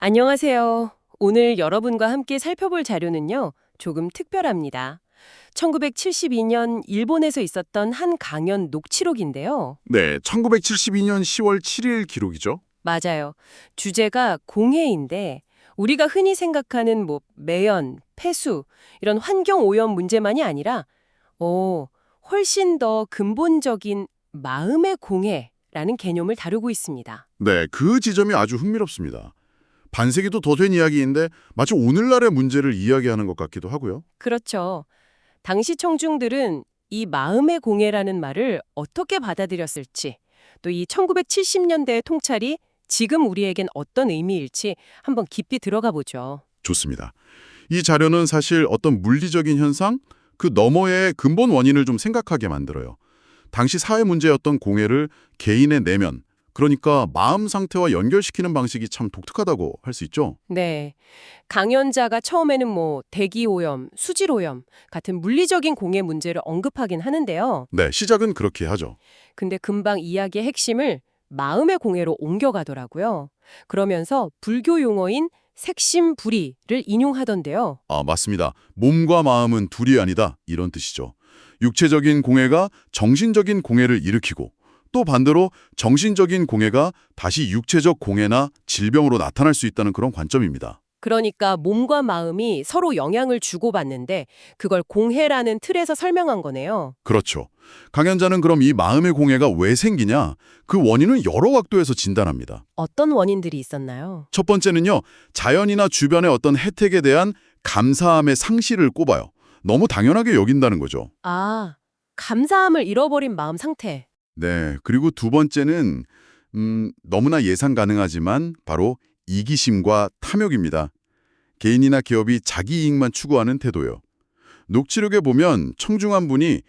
안녕하세요. 오늘 여러분과 함께 살펴볼 자료는요, 조금 특별합니다. 1972년 일본에서 있었던 한 강연 녹취록인데요. 네, 1972년 10월 7일 기록이죠. 맞아요. 주제가 공해인데, 우리가 흔히 생각하는 매연, 폐수, 이런 환경 오염 문제만이 아니라, 훨씬 더 근본적인 마음의 공해라는 개념을 다루고 있습니다. 네, 그 지점이 아주 흥미롭습니다. 반세기도 더 된 이야기인데 마치 오늘날의 문제를 이야기하는 것 같기도 하고요. 그렇죠. 당시 청중들은 이 마음의 공해라는 말을 어떻게 받아들였을지, 또 이 1970년대의 통찰이 지금 우리에겐 어떤 의미일지 한번 깊이 들어가 보죠. 좋습니다. 이 자료는 사실 어떤 물리적인 현상, 그 너머의 근본 원인을 좀 생각하게 만들어요. 당시 사회 문제였던 공해를 개인의 내면, 그러니까 마음 상태와 연결시키는 방식이 참 독특하다고 할 수 있죠. 네. 강연자가 처음에는 대기 오염, 수질 오염 같은 물리적인 공해 문제를 언급하긴 하는데요. 네, 시작은 그렇게 하죠. 근데 금방 이야기의 핵심을 마음의 공해로 옮겨가더라고요. 그러면서 불교 용어인 색심불이를 인용하던데요. 아, 맞습니다. 몸과 마음은 둘이 아니다, 이런 뜻이죠. 육체적인 공해가 정신적인 공해를 일으키고 또 반대로 정신적인 공해가 다시 육체적 공해나 질병으로 나타날 수 있다는 그런 관점입니다. 그러니까 몸과 마음이 서로 영향을 주고받는데 그걸 공해라는 틀에서 설명한 거네요. 그렇죠. 강연자는 그럼 이 마음의 공해가 왜 생기냐? 그 원인은 여러 각도에서 진단합니다. 어떤 원인들이 있었나요? 첫 번째는요, 자연이나 주변의 어떤 혜택에 대한 감사함의 상실을 꼽아요. 너무 당연하게 여긴다는 거죠. 아, 감사함을 잃어버린 마음 상태. 네, 그리고 두 번째는 너무나 예상 가능하지만 바로 이기심과 탐욕입니다. 개인이나 기업이 자기 이익만 추구하는 태도요. 녹취록에 보면 청중한 분이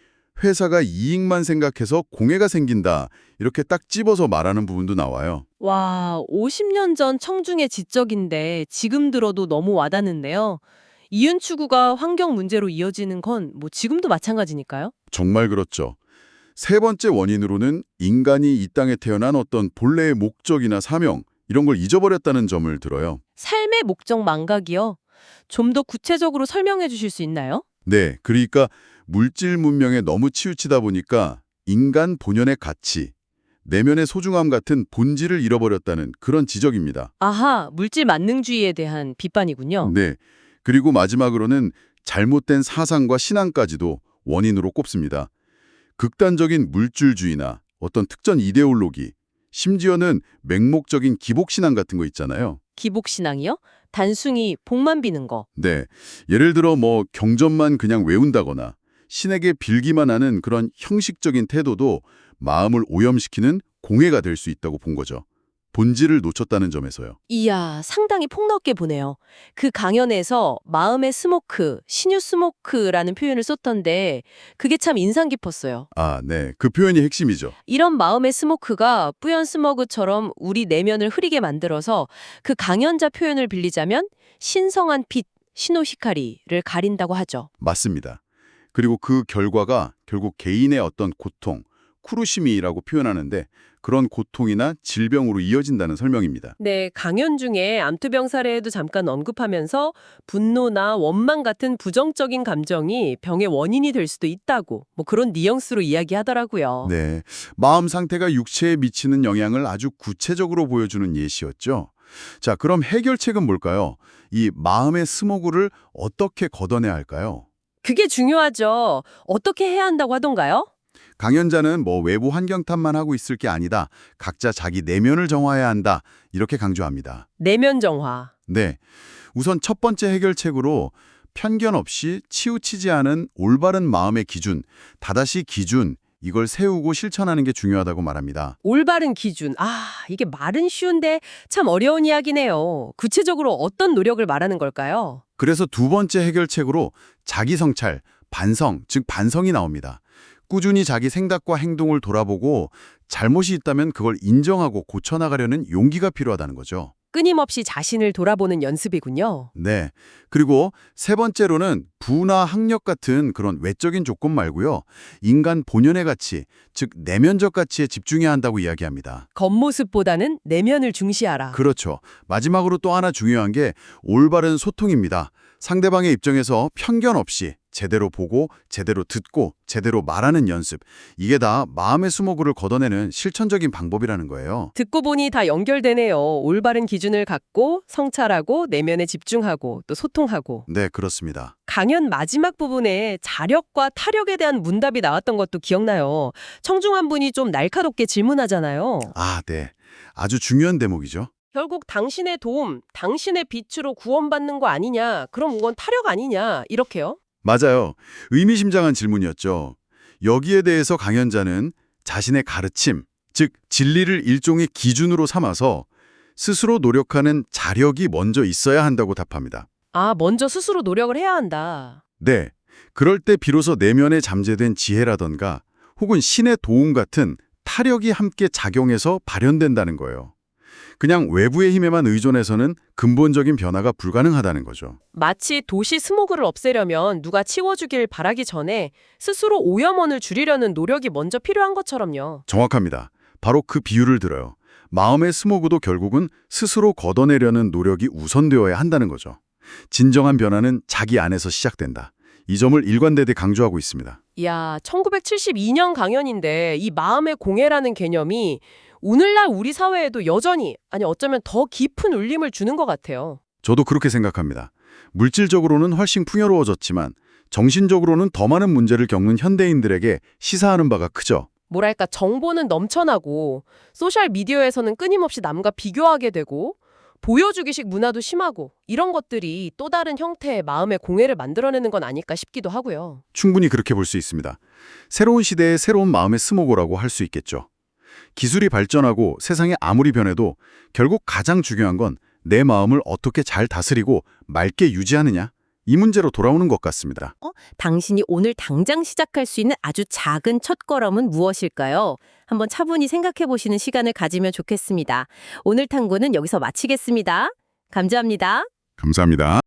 회사가 이익만 생각해서 공해가 생긴다 이렇게 딱 집어서 말하는 부분도 나와요. 와, 50년 전 청중의 지적인데 지금 들어도 너무 와닿는데요. 이윤 추구가 환경 문제로 이어지는 건 지금도 마찬가지니까요. 정말 그렇죠. 세 번째 원인으로는 인간이 이 땅에 태어난 어떤 본래의 목적이나 사명 이런 걸 잊어버렸다는 점을 들어요. 삶의 목적 망각이요. 좀 더 구체적으로 설명해 주실 수 있나요? 네, 그러니까 물질 문명에 너무 치우치다 보니까 인간 본연의 가치, 내면의 소중함 같은 본질을 잃어버렸다는 그런 지적입니다. 아하, 물질 만능주의에 대한 비판이군요. 네, 그리고 마지막으로는 잘못된 사상과 신앙까지도 원인으로 꼽습니다. 극단적인 물질주의나 어떤 특정 이데올로기, 심지어는 맹목적인 기복신앙 같은 거 있잖아요. 기복신앙이요? 단순히 복만 비는 거. 네, 예를 들어 경전만 그냥 외운다거나 신에게 빌기만 하는 그런 형식적인 태도도 마음을 오염시키는 공해가 될 수 있다고 본 거죠. 본질을 놓쳤다는 점에서요. 이야, 상당히 폭넓게 보네요. 그 강연에서 마음의 스모크, 신유 스모크라는 표현을 썼던데 그게 참 인상 깊었어요. 아, 네, 그 표현이 핵심이죠. 이런 마음의 스모크가 뿌연 스머그처럼 우리 내면을 흐리게 만들어서 그 강연자 표현을 빌리자면 신성한 빛, 신호히카리를 가린다고 하죠. 맞습니다. 그리고 그 결과가 결국 개인의 어떤 고통, 쿠루시미라고 표현하는데 그런 고통이나 질병으로 이어진다는 설명입니다. 네, 강연 중에 암투병 사례에도 잠깐 언급하면서 분노나 원망 같은 부정적인 감정이 병의 원인이 될 수도 있다고 그런 뉘앙스로 이야기하더라고요. 네, 마음 상태가 육체에 미치는 영향을 아주 구체적으로 보여주는 예시였죠. 자, 그럼 해결책은 뭘까요? 이 마음의 스모그를 어떻게 걷어내야 할까요? 그게 중요하죠. 어떻게 해야 한다고 하던가요? 강연자는 외부 환경 탓만 하고 있을 게 아니다. 각자 자기 내면을 정화해야 한다. 이렇게 강조합니다. 내면 정화. 네, 우선 첫 번째 해결책으로 편견 없이 치우치지 않은 올바른 마음의 기준, 다다시 기준, 이걸 세우고 실천하는 게 중요하다고 말합니다. 올바른 기준. 아, 이게 말은 쉬운데 참 어려운 이야기네요. 구체적으로 어떤 노력을 말하는 걸까요? 그래서 두 번째 해결책으로 자기 성찰, 반성, 즉 반성이 나옵니다. 꾸준히 자기 생각과 행동을 돌아보고 잘못이 있다면 그걸 인정하고 고쳐나가려는 용기가 필요하다는 거죠. 끊임없이 자신을 돌아보는 연습이군요. 네. 그리고 세 번째로는 부나 학력 같은 그런 외적인 조건 말고요. 인간 본연의 가치, 즉 내면적 가치에 집중해야 한다고 이야기합니다. 겉모습보다는 내면을 중시하라. 그렇죠. 마지막으로 또 하나 중요한 게 올바른 소통입니다. 상대방의 입장에서 편견 없이 제대로 보고 제대로 듣고 제대로 말하는 연습. 이게 다 마음의 수모구를 걷어내는 실천적인 방법이라는 거예요. 듣고 보니 다 연결되네요. 올바른 기준을 갖고 성찰하고 내면에 집중하고 또 소통하고. 네, 그렇습니다. 강연 마지막 부분에 자력과 타력에 대한 문답이 나왔던 것도 기억나요. 청중한 분이 좀 날카롭게 질문하잖아요. 아, 네. 아주 중요한 대목이죠. 결국 당신의 도움, 당신의 빛으로 구원받는 거 아니냐, 그럼 그건 타력 아니냐, 이렇게요. 맞아요. 의미심장한 질문이었죠. 여기에 대해서 강연자는 자신의 가르침, 즉 진리를 일종의 기준으로 삼아서 스스로 노력하는 자력이 먼저 있어야 한다고 답합니다. 아, 먼저 스스로 노력을 해야 한다. 네. 그럴 때 비로소 내면에 잠재된 지혜라던가 혹은 신의 도움 같은 타력이 함께 작용해서 발현된다는 거예요. 그냥 외부의 힘에만 의존해서는 근본적인 변화가 불가능하다는 거죠. 마치 도시 스모그를 없애려면 누가 치워주길 바라기 전에 스스로 오염원을 줄이려는 노력이 먼저 필요한 것처럼요. 정확합니다. 바로 그 비유를 들어요. 마음의 스모그도 결국은 스스로 걷어내려는 노력이 우선되어야 한다는 거죠. 진정한 변화는 자기 안에서 시작된다. 이 점을 일관되게 강조하고 있습니다. 이야, 1972년 강연인데 이 마음의 공해라는 개념이 오늘날 우리 사회에도 여전히, 아니 어쩌면 더 깊은 울림을 주는 것 같아요. 저도 그렇게 생각합니다. 물질적으로는 훨씬 풍요로워졌지만 정신적으로는 더 많은 문제를 겪는 현대인들에게 시사하는 바가 크죠. 뭐랄까, 정보는 넘쳐나고 소셜미디어에서는 끊임없이 남과 비교하게 되고 보여주기식 문화도 심하고 이런 것들이 또 다른 형태의 마음의 공해를 만들어내는 건 아닐까 싶기도 하고요. 충분히 그렇게 볼 수 있습니다. 새로운 시대의 새로운 마음의 스모고라고 할 수 있겠죠. 기술이 발전하고 세상이 아무리 변해도 결국 가장 중요한 건 내 마음을 어떻게 잘 다스리고 맑게 유지하느냐, 이 문제로 돌아오는 것 같습니다. 당신이 오늘 당장 시작할 수 있는 아주 작은 첫걸음은 무엇일까요? 한번 차분히 생각해 보시는 시간을 가지면 좋겠습니다. 오늘 탐구는 여기서 마치겠습니다. 감사합니다. 감사합니다.